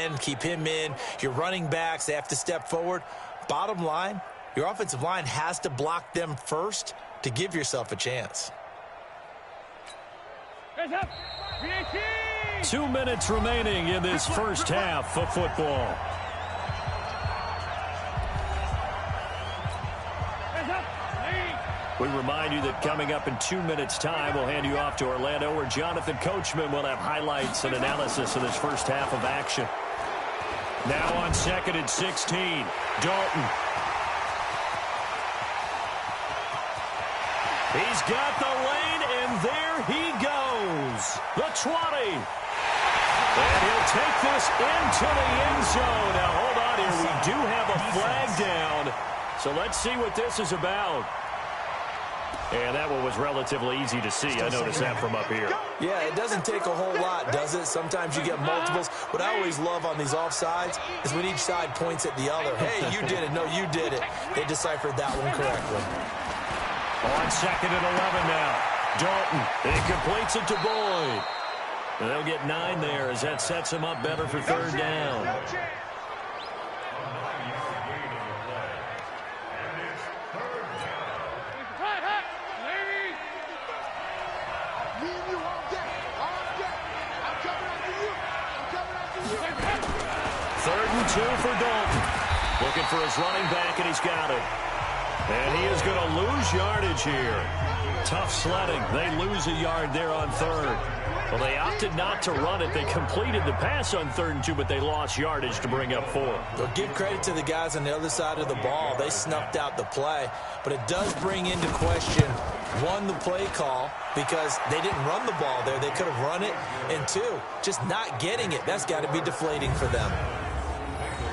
end, keep him in. Your running backs, they have to step forward. Bottom line, your offensive line has to block them first to give yourself a chance. 2 minutes remaining in this first half of football. We remind you that coming up in 2 minutes' time, we'll hand you off to Orlando, where Jonathan Coachman will have highlights and analysis of this first half of action. Now on 2nd and 16, Dalton. He's got the lane, and there he goes. The 20. And he'll take this into the end zone. Now, hold on here. We do have a flag down. So let's see what this is about. And that one was relatively easy to see. I noticed that from up here. Yeah, it doesn't take a whole lot, does it? Sometimes you get multiples. What I always love on these offsides is when each side points at the other. Hey, you did it. No, you did it. They deciphered that one correctly. On 2nd and 11 now. Dalton. He completes it to Boyd. And they'll get 9 there as that sets him up better for 3rd down. Third and 2 for Dalton. Looking for his running back, and he's got it. And he is going to lose yardage here. Tough sledding. They lose a yard there on 3rd. Well, they opted not to run it. They completed the pass on 3rd and 2, but they lost yardage to bring up 4. Well, give credit to the guys on the other side of the ball. They snuffed out the play. But it does bring into question, 1, the play call, because they didn't run the ball there. They could have run it. And 2, just not getting it. That's got to be deflating for them.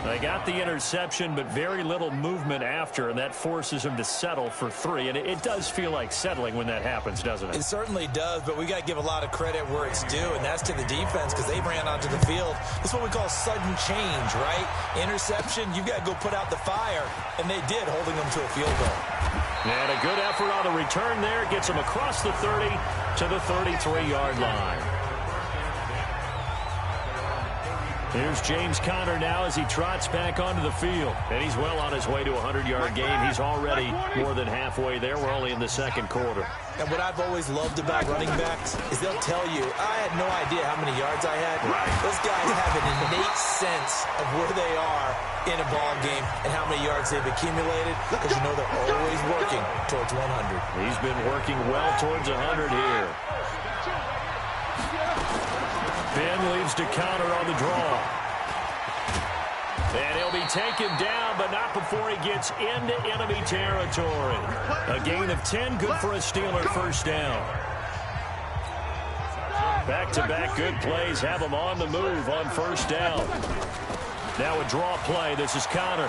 They got the interception, but very little movement after, and that forces them to settle for 3. And it does feel like settling when that happens, doesn't it? It certainly does, but we got to give a lot of credit where it's due, and that's to the defense, because they ran onto the field. This is what we call sudden change, right? Interception, you've got to go put out the fire, and they did, holding them to a field goal. And a good effort on the return there. Gets them across the 30 to the 33-yard line. Here's James Conner now as he trots back onto the field. And he's well on his way to a 100-yard game. He's already more than halfway there. We're only in the 2nd quarter. And what I've always loved about running backs is they'll tell you, I had no idea how many yards I had. Right. Those guys have an innate sense of where they are in a ball game and how many yards they've accumulated, because you know they're always working towards 100. He's been working well towards 100 here. Ben leaves to counter on the draw. And he'll be taken down, but not before he gets into enemy territory. A gain of 10, good for a Steeler first down. Back-to-back good plays have him on the move on first down. Now a draw play. This is Conner.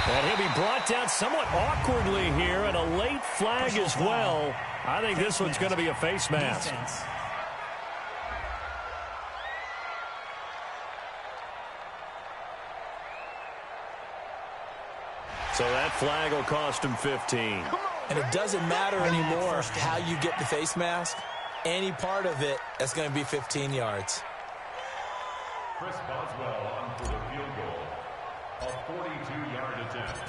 And he'll be brought down somewhat awkwardly here, and a late flag as well. I think this one's going to be a face mask. So that flag will cost him 15. And it doesn't matter anymore how you get the face mask. Any part of it, that's going to be 15 yards. Chris Boswell on for the field goal. A 42-yard attempt.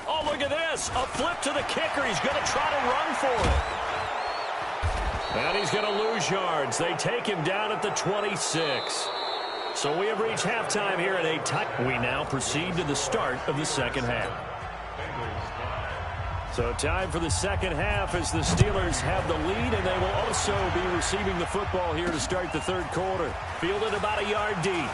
Oh, look at this. A flip to the kicker. He's going to try to run for it. And he's going to lose yards. They take him down at the 26. So we have reached halftime here at 8. We now proceed to the start of the second half. So time for the second half as the Steelers have the lead, and they will also be receiving the football here to start the third quarter. Fielded about a yard deep.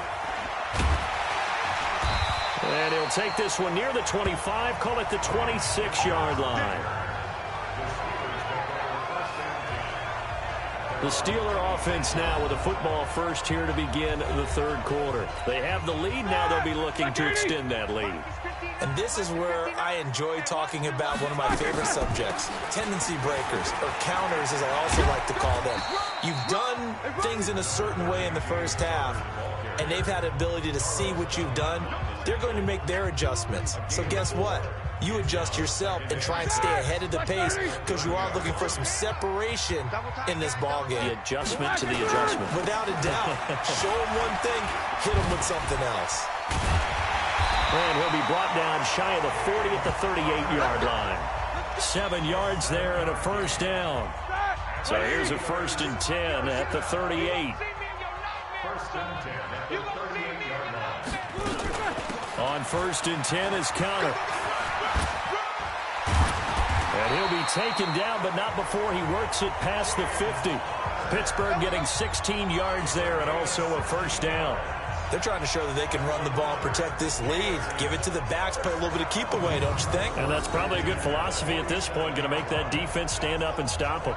And he'll take this one near the 25, call it the 26-yard line. The Steeler offense now with a football first here to begin the third quarter. They have the lead. Now they'll be looking to extend that lead. And this is where I enjoy talking about one of my favorite subjects, tendency breakers, or counters as I also like to call them. You've done things in a certain way in the first half. and they've had the ability to see what you've done, they're going to make their adjustments. So guess what? You adjust yourself and try and stay ahead of the pace because you are looking for some separation in this ball game. The adjustment to the adjustment. Without a doubt. Show him one thing, hit him with something else. And he'll be brought down shy of the 40 at the 38-yard line. 7 yards there and a first down. So here's a 1st and 10 at the 38. 1st and 10 at the 38-yard line. On 1st and 10 is Connor. And he'll be taken down, but not before he works it past the 50. Pittsburgh getting 16 yards there and also a first down. They're trying to show that they can run the ball, protect this lead, give it to the backs, play a little bit of keep away, don't you think? And that's probably a good philosophy at this point, going to make that defense stand up and stop them.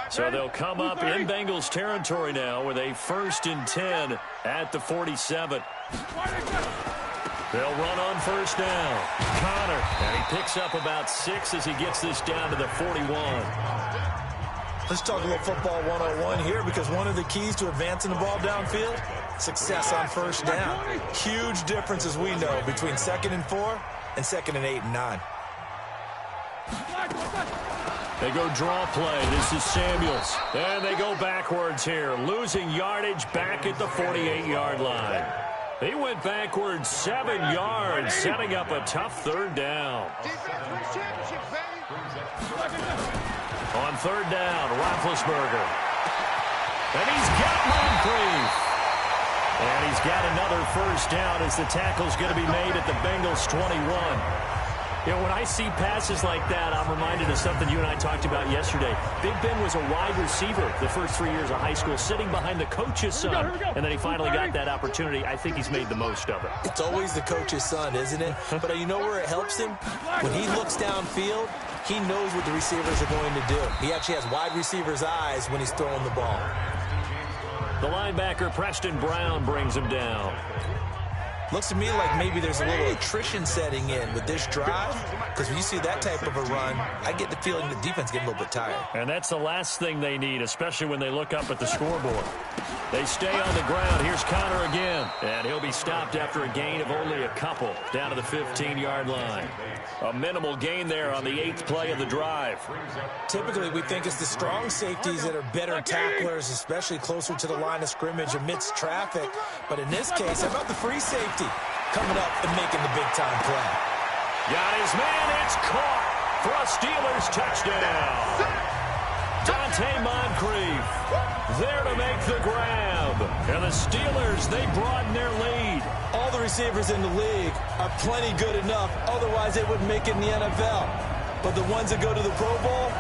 So they'll come up in Bengals territory now with a 1st and 10 at the 47. They'll run on first down. Connor, and he picks up about 6 as he gets this down to the 41. Let's talk a little football 101 here because one of the keys to advancing the ball downfield, success on first down. Huge difference, as we know, between 2nd and 4 and 2nd and 8 and 9. They go draw play. This is Samuels. And they go backwards here, losing yardage back at the 48-yard line. He went backwards 7 yards, setting up a tough 3rd down. On 3rd down, Roethlisberger. And he's got Moncrief. And he's got another first down as the tackle's going to be made at the Bengals 21. You know, when I see passes like that, I'm reminded of something you and I talked about yesterday. Big Ben was a wide receiver the first 3 years of high school, sitting behind the coach's son. And then he finally got that opportunity. I think he's made the most of it. It's always the coach's son, isn't it? But you know where it helps him? When he looks downfield, he knows what the receivers are going to do. He actually has wide receivers' eyes when he's throwing the ball. The linebacker, Preston Brown, brings him down. Looks to me like maybe there's a little attrition setting in with this drive, because when you see that type of a run, I get the feeling the defense getting a little bit tired. And that's the last thing they need, especially when they look up at the scoreboard. They stay on the ground. Here's Connor again. And he'll be stopped after a gain of only a couple down to the 15-yard line. A minimal gain there on the 8th play of the drive. Typically, we think it's the strong safeties that are better tacklers, especially closer to the line of scrimmage amidst traffic. But in this case, how about the free safety coming up and making the big-time play? Got his man. It's caught for a Steelers touchdown. Dante Moncrief there to make the grab. And the Steelers, they broaden their lead. All the receivers in the league are plenty good enough. Otherwise, they wouldn't make it in the NFL. But the ones that go to the Pro Bowl,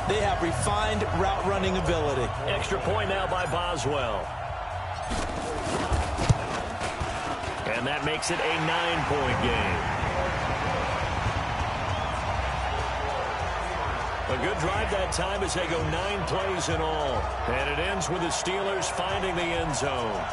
they have refined route running ability. Extra point now by Boswell. And that makes it a 9-point game. A good drive that time as they go 9 plays in all. And it ends with the Steelers finding the end zone.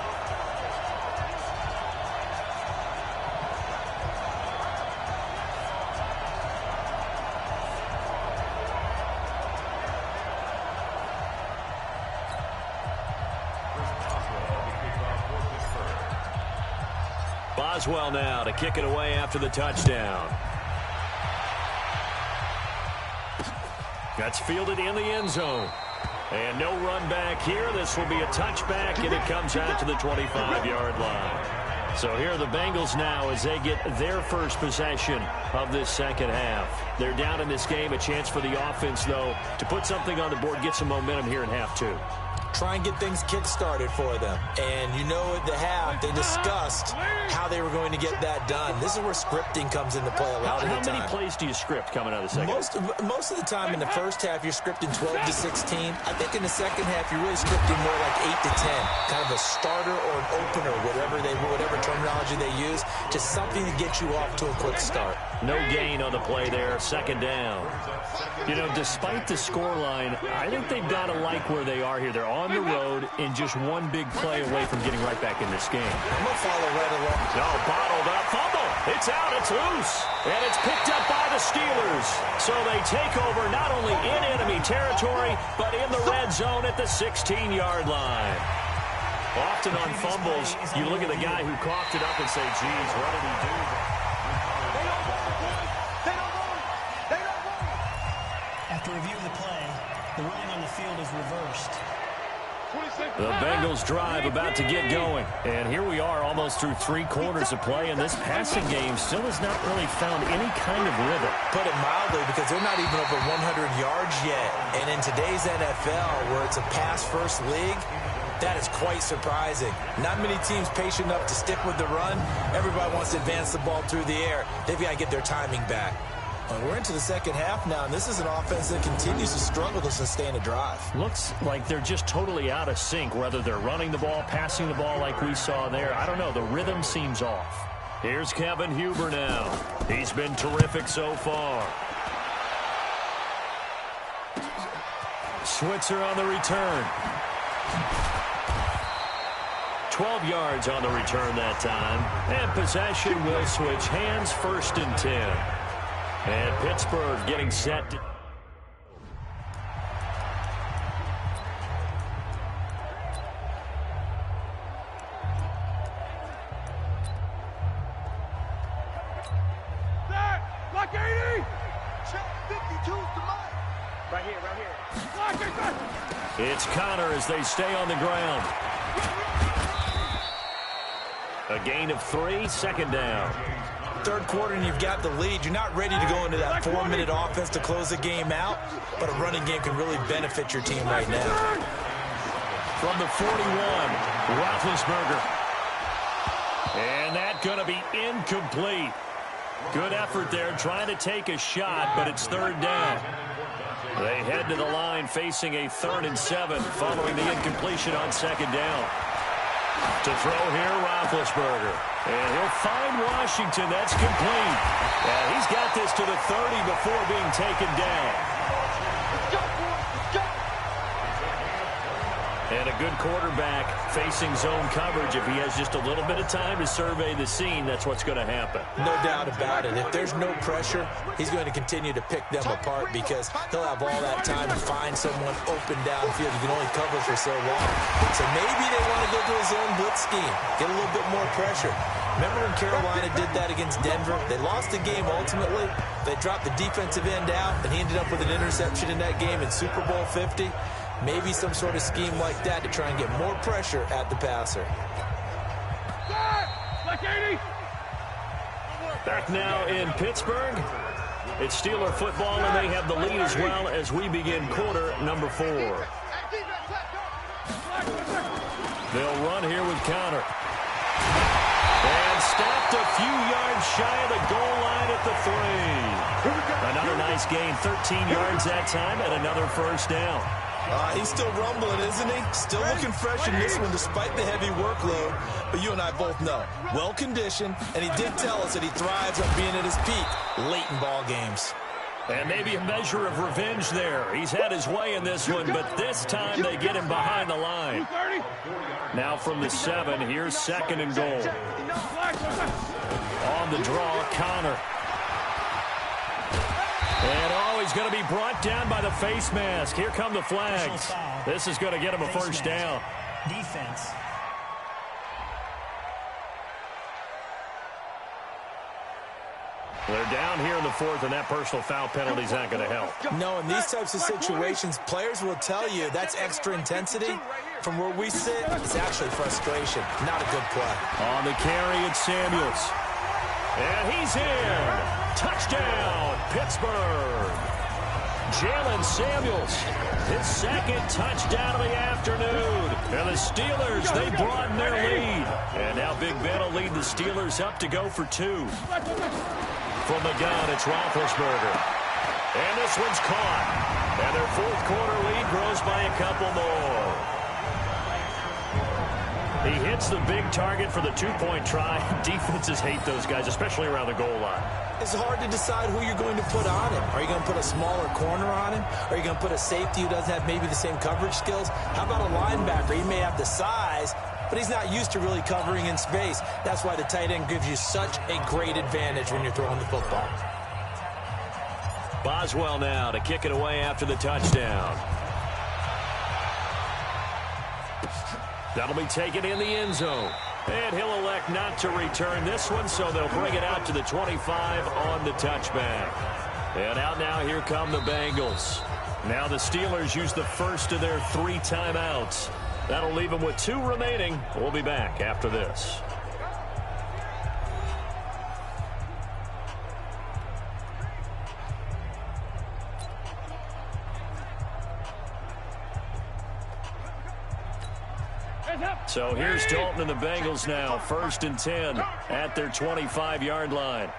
Boswell now to kick it away after the touchdown. That's fielded in the end zone. And no run back here. This will be a touchback, and it comes out to the 25-yard line. So here are the Bengals now as they get their first possession of this second half. They're down in this game. A chance for the offense, though, to put something on the board, get some momentum here in half 2. try and get things kick-started for them. And you know at the half, they discussed how they were going to get that done. This is where scripting comes into play a lot of the time. How many plays do you script coming out of the second? Most of the time in the first half, you're scripting 12 to 16. I think in the second half, you're really scripting more like 8 to 10. Kind of a starter or an opener, whatever terminology they use. Just something to get you off to a quick start. No gain on the play there, second down. You know, despite the scoreline, I think they've got to like where they are here. They're on the road and just one big play away from getting right back in this game. I'm going to follow right along. No, bottled up, fumble. It's out, it's loose. And it's picked up by the Steelers. So they take over not only in enemy territory, but in the red zone at the 16-yard line. Often on fumbles, you look at the guy who coughed it up and say, geez, what did he do? After reviewing the play, the ruling on the field is reversed. The Bengals drive about to get going. And here we are almost through 3 quarters of play, and this passing game still has not really found any kind of rhythm. Put it mildly, because they're not even over 100 yards yet. And in today's NFL, where it's a pass-first league, that is quite surprising. Not many teams patient enough to stick with the run. Everybody wants to advance the ball through the air. They've got to get their timing back. We're into the second half now, and this is an offense that continues to struggle to sustain a drive. Looks like they're just totally out of sync, whether they're running the ball, passing the ball like we saw there. I don't know. The rhythm seems off. Here's Kevin Huber now. He's been terrific so far. Switzer on the return. 12 yards on the return that time. And possession will switch hands, 1st and 10. And Pittsburgh getting set to... Block 80! Check 52's the line. Right here. Block 80! It's Connor as they stay on the ground. A gain of 3, second down. Third quarter and you've got the lead. You're not ready to go into that 4-minute offense to close the game out, but a running game can really benefit your team right now. From the 41, Roethlisberger. And that's going to be incomplete. Good effort there, trying to take a shot, but it's 3rd down. They head to the line facing a 3rd and 7 following the incompletion on 2nd down. To throw here, Roethlisberger. And he'll find Washington. That's complete. And he's got this to the 30 before being taken down. And a good quarterback facing zone coverage. If he has just a little bit of time to survey the scene, that's what's going to happen. No doubt about it. If there's no pressure, he's going to continue to pick them apart because he'll have all that time to find someone open downfield. You can only cover for so long. So maybe they want to go to a zone blitz scheme, get a little bit more pressure. Remember when Carolina did that against Denver? They lost the game ultimately. They dropped the defensive end out, and he ended up with an interception in that game in Super Bowl 50. Maybe some sort of scheme like that to try and get more pressure at the passer. Back now in Pittsburgh. It's Steeler football, and they have the lead as well as we begin quarter number 4. They'll run here with Connor. And stopped a few yards shy of the goal line at the 3. Another nice gain, 13 yards that time, and another 1st down. He's still rumbling, isn't he? Still looking fresh in this one despite the heavy workload. But you and I both know, well-conditioned, and he did tell us that he thrives on being at his peak late in ball games. And maybe a measure of revenge there. He's had his way in this one, but this time they get him behind the line. Now from the 7, here's 2nd and goal. On the draw, Connor. And he's going to be brought down by the face mask. Here come the flags. This is going to get him a 1st down. Defense. They're down here in the 4th, and that personal foul penalty is not going to help. No, in these types of situations, players will tell you that's extra intensity. From where we sit, it's actually frustration, not a good play. On the carry, it's Samuels. And he's in. Touchdown, Pittsburgh. Jalen Samuels, his second touchdown of the afternoon. And the Steelers, they broaden their lead. And now Big Ben will lead the Steelers up to go for 2. From the gun, it's Roethlisberger. And this one's caught. And their fourth quarter lead grows by a couple more. He hits the big target for the 2-point try. Defenses hate those guys, especially around the goal line. It's hard to decide who you're going to put on him. Are you going to put a smaller corner on him? Are you going to put a safety who doesn't have maybe the same coverage skills? How about a linebacker? He may have the size, but he's not used to really covering in space. That's why the tight end gives you such a great advantage when you're throwing the football. Boswell now to kick it away after the touchdown. That'll be taken in the end zone. And he'll elect not to return this one, so they'll bring it out to the 25 on the touchback. And out now, here come the Bengals. Now the Steelers use the first of their 3 timeouts. That'll leave them with 2 remaining. We'll be back after this. So here's Dalton and the Bengals now. 1st and 10 at their 25-yard line.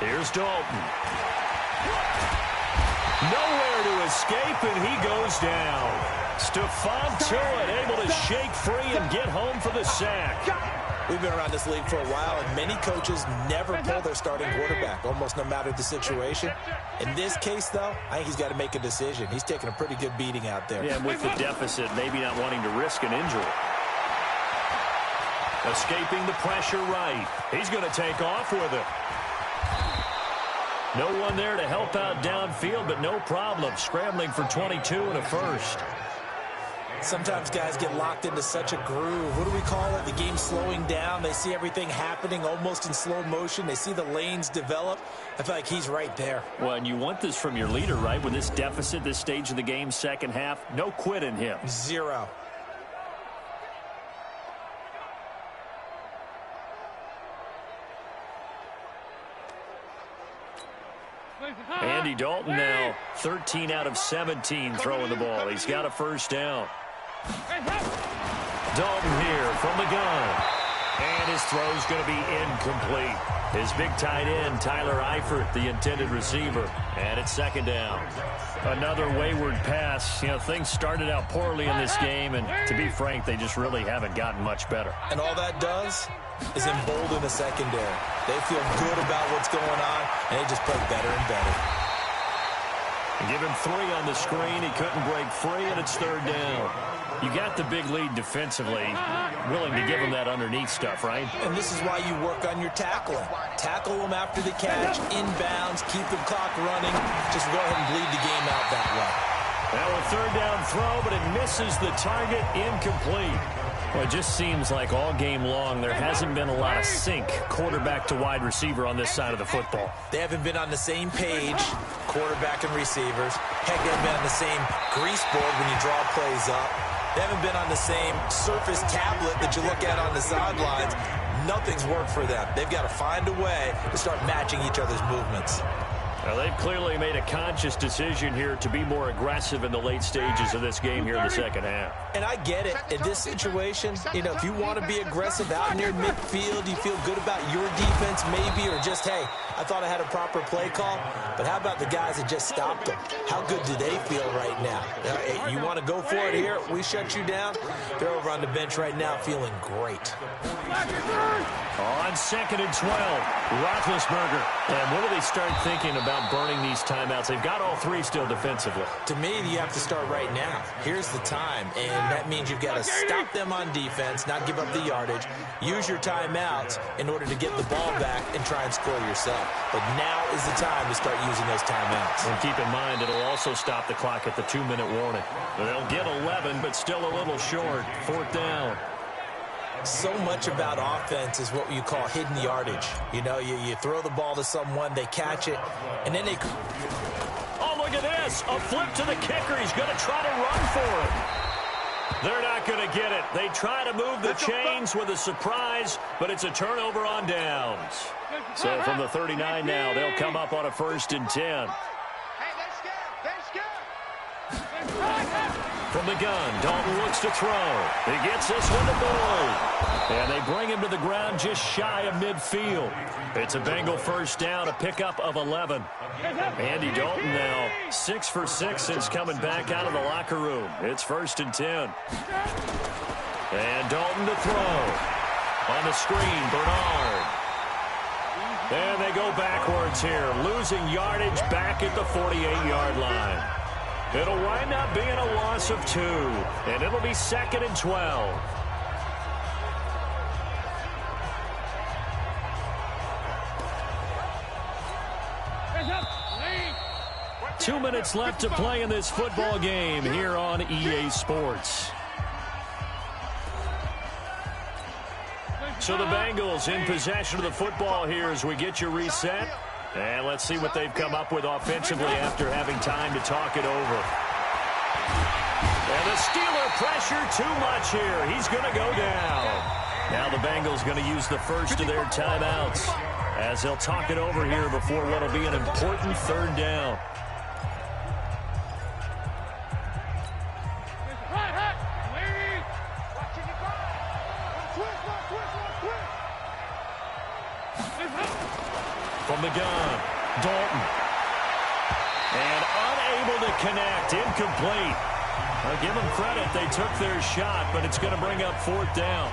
Here's Dalton. Nowhere to escape, and he goes down. Stephon Tuitt able to shake free and get home for the sack. We've been around this league for a while, and many coaches never pull their starting quarterback, almost no matter the situation. In this case, though, I think he's got to make a decision. He's taking a pretty good beating out there. Yeah, and with the deficit, maybe not wanting to risk an injury. Escaping the pressure right. He's going to take off with it. No one there to help out downfield, but no problem. Scrambling for 22 and a first. Sometimes guys get locked into such a groove. What do we call it? The game slowing down. They see everything happening almost in slow motion. They see the lanes develop. I feel like he's right there. Well, and you want this from your leader, right? With this deficit, this stage of the game, second half, no quit in him. 0. Andy Dalton now 13 out of 17 throwing the ball. He's got a first down. Dalton here from the gun. And his throw's going to be incomplete. His big tight end, Tyler Eifert, the intended receiver. And it's second down. Another wayward pass. You know, things started out poorly in this game, and to be frank, they just really haven't gotten much better. And all that does is embolden the secondary. They feel good about what's going on, and they just play better and better. Give him 3 on the screen. He couldn't break free, and it's third down. You got the big lead defensively, willing to give him that underneath stuff, right? And this is why you work on your tackling. Tackle them after the catch, inbounds, keep the clock running. Just go ahead and bleed the game out that way. Now a third down throw, but it misses the target, incomplete. Well, it just seems like all game long there hasn't been a lot of sync quarterback to wide receiver on this side of the football. They haven't been on the same page, quarterback and receivers. Heck, they haven't been on the same grease board when you draw plays up. They haven't been on the same surface tablet that you look at on the sidelines. Nothing's worked for them. They've got to find a way to start matching each other's movements. Well, they've clearly made a conscious decision here to be more aggressive in the late stages of this game here in the second half. And I get it. In this situation, you know, if you want to be aggressive out near midfield, you feel good about your defense maybe, or just, hey, I thought I had a proper play call. But how about the guys that just stopped them? How good do they feel right now? Hey, you want to go for it here? We shut you down. They're over on the bench right now feeling great. On 2nd and 12, Roethlisberger. And what do they start thinking about burning these timeouts? They've got all 3 still defensively. To me, you have to start right now. Here's the time, and that means you've got to stop them on defense, not give up the yardage, use your timeouts in order to get the ball back and try and score yourself. But now is the time to start using those timeouts. And keep in mind, it'll also stop the clock at the 2-minute warning. They'll get 11, but still a little short. 4th down. So much about offense is what you call hidden yardage. You know, you throw the ball to someone, they catch it, and then they... Oh, look at this. A flip to the kicker. He's going to try to run for it. They're not going to get it. They try to move the chains with a surprise, but it's a turnover on downs. So from the 39 now, they'll come up on a 1st and 10. From the gun, Dalton looks to throw. He gets this one to Boyd. And they bring him to the ground just shy of midfield. It's a Bengal 1st down, a pickup of 11. Andy Dalton now 6 for 6 since coming back out of the locker room. It's 1st and 10. And Dalton to throw. On the screen, Bernard. And they go backwards here, losing yardage back at the 48-yard line. It'll wind up being a loss of 2, and it'll be 2nd and 12. Two minutes left to play in this football game here on EA Sports. So the Bengals in possession of the football here as we get you reset. And let's see what they've come up with offensively after having time to talk it over. And the Steeler pressure too much here. He's going to go down. Now the Bengals going to use the first of their timeouts as they'll talk it over here before what will be an important 3rd down. From the gun, Dalton. And unable to connect, incomplete. I'll give them credit, they took their shot, but it's going to bring up 4th down.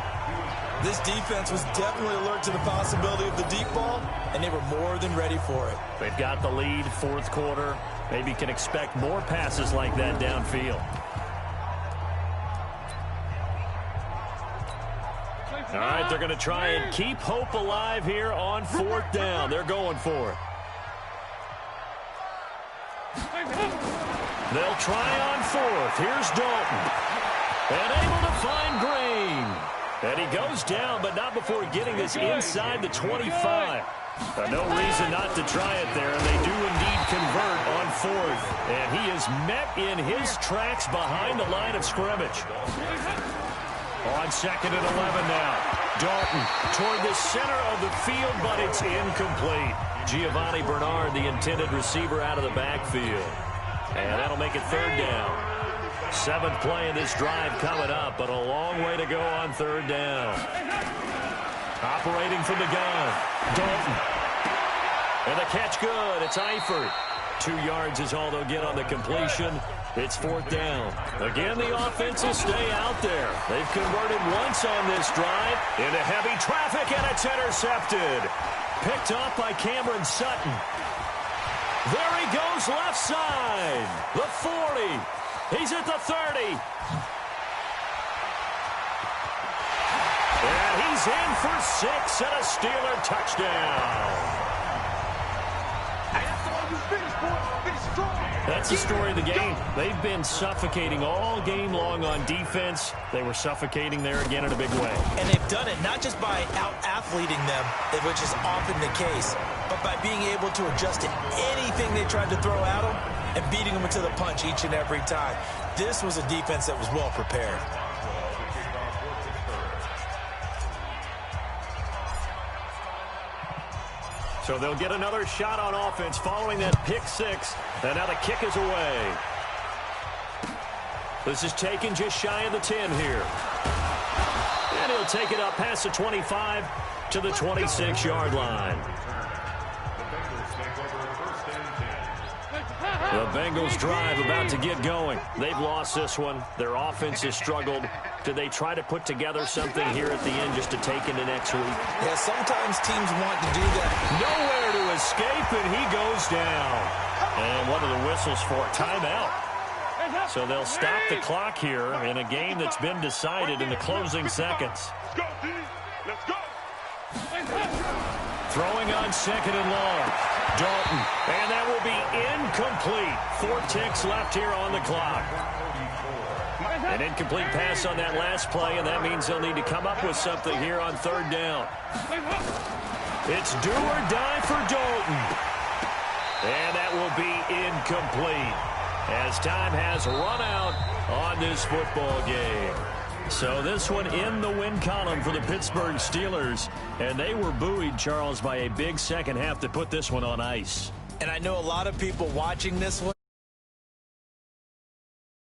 This defense was definitely alert to the possibility of the deep ball, and they were more than ready for it. They've got the lead, 4th quarter. Maybe can expect more passes like that downfield. All right, they're going to try and keep hope alive here on 4th down. They're going for it. They'll try on 4th. Here's Dalton. And able to find Green. And he goes down, but not before getting this inside the 25. No reason not to try it there, and they do indeed convert on 4th. And he is met in his tracks behind the line of scrimmage. On 2nd and 11 now. Dalton toward the center of the field, but it's incomplete. Giovanni Bernard, the intended receiver, out of the backfield. And that'll make it 3rd down. 7th play in this drive coming up, but a long way to go on 3rd down. Operating from the gun, Dalton. And the catch good. It's Eifert. 2 yards is all they'll get on the completion. It's 4th down. Again, the offense will stay out there. They've converted once on this drive into heavy traffic, and it's intercepted. Picked off by Cameron Sutton. There he goes left side. The 40. He's at the 30. And he's in for 6 and a Steeler touchdown. That's the story of the game. They've been suffocating all game long on defense. They were suffocating there again in a big way. And they've done it not just by out-athleting them, which is often the case, but by being able to adjust to anything they tried to throw at them and beating them into the punch each and every time. This was a defense that was well prepared. So they'll get another shot on offense following that pick 6. And now the kick is away. This is taken just shy of the 10 here. And he'll take it up past the 25 to the 26-yard line. The Bengals drive about to get going. They've lost this one. Their offense has struggled. Do they try to put together something here at the end just to take into next week? Yeah, sometimes teams want to do that. Nowhere to escape, and he goes down. And what are the whistles for? Timeout. So they'll stop the clock here in a game that's been decided in the closing seconds. Let's go. Throwing on 2nd and long. Dalton. And that will be incomplete. 4 ticks left here on the clock. An incomplete pass on that last play, and that means they'll need to come up with something here on 3rd down. It's do or die for Dalton. And that will be incomplete. as time has run out on this football game. So this one in the win column for the Pittsburgh Steelers. And they were buoyed, Charles, by a big second half to put this one on ice. And I know a lot of people watching this one